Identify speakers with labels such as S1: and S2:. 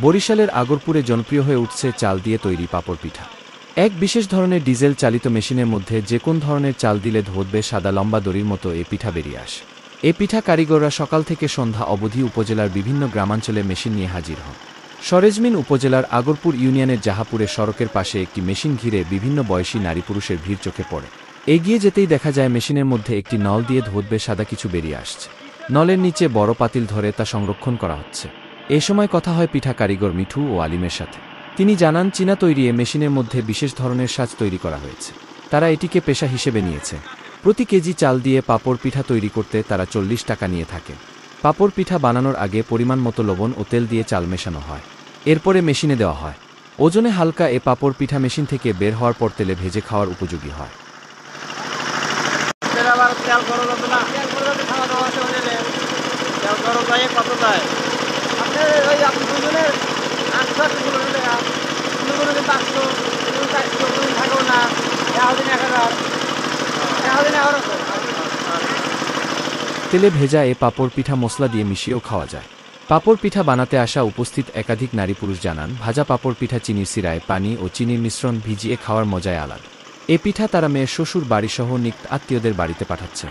S1: বরিশালের আগরপুরে জনপ্রিয় হয়ে উঠছে চাল দিয়ে তৈরি পাপড় পিঠা। এক বিশেষ ধরনের ডিজেল চালিত মেশিনের মধ্যে যে কোন ধরনের চাল দিলে ধরবে সাদা লম্বা দড়ির মতো এ পিঠা বেরিয়ে আসে। এ পিঠা কারিগররা সকাল থেকে সন্ধ্যা অবধি উপজেলার বিভিন্ন গ্রামাঞ্চলে মেশিন নিয়ে হাজির হন। সরেজমিন উপজেলার আগরপুর ইউনিয়নের জাহাপুরে সড়কের পাশে একটি মেশিন ঘিরে বিভিন্ন বয়সী নারী পুরুষের ভিড় চোখে পড়ে। এগিয়ে যেতেই দেখা যায় মেশিনের মধ্যে একটি নল দিয়ে ধোঁতবে সাদা কিছু বেরিয়ে আসছে। নলের নিচে বড় পাতিল ধরে তা সংরক্ষণ করা হচ্ছে। এ সময় কথা হয় পিঠা কারিগর মিঠু ও আলিমের সাথে। তিনি জানান, চীনা তৈরি এ মেশিনের মধ্যে বিশেষ ধরনের সাজ তৈরি করা হয়েছে। তারা এটিকে পেশা হিসেবে নিয়েছে। প্রতি কেজি চাল দিয়ে পাপড় পিঠা তৈরি করতে তারা 40 টাকা নিয়ে থাকে। পাপড় পিঠা বানানোর আগে পরিমাণ মতো লবণ ও তেল দিয়ে চাল মেশানো হয়, এরপরে মেশিনে দেওয়া হয়। ওজনে হালকা এ পাপড় পিঠা মেশিন থেকে বের হওয়ার পর তেলে ভেজে খাওয়ার উপযোগী হয়। তেলে ভেজা এ পাপড় পিঠা মশলা দিয়ে মিশিয়েও খাওয়া যায়। পাপড় পিঠা বানাতে আসা উপস্থিত একাধিক নারী পুরুষ জানান, ভাজা পাপড় পিঠা চিনির সিরায় পানি ও চিনির মিশ্রণ ভিজিয়ে খাওয়ার মজায় আলাদা। এ পিঠা তারা মেয়ের শ্বশুর বাড়িসহ নিকট আত্মীয়দের বাড়িতে পাঠাচ্ছে।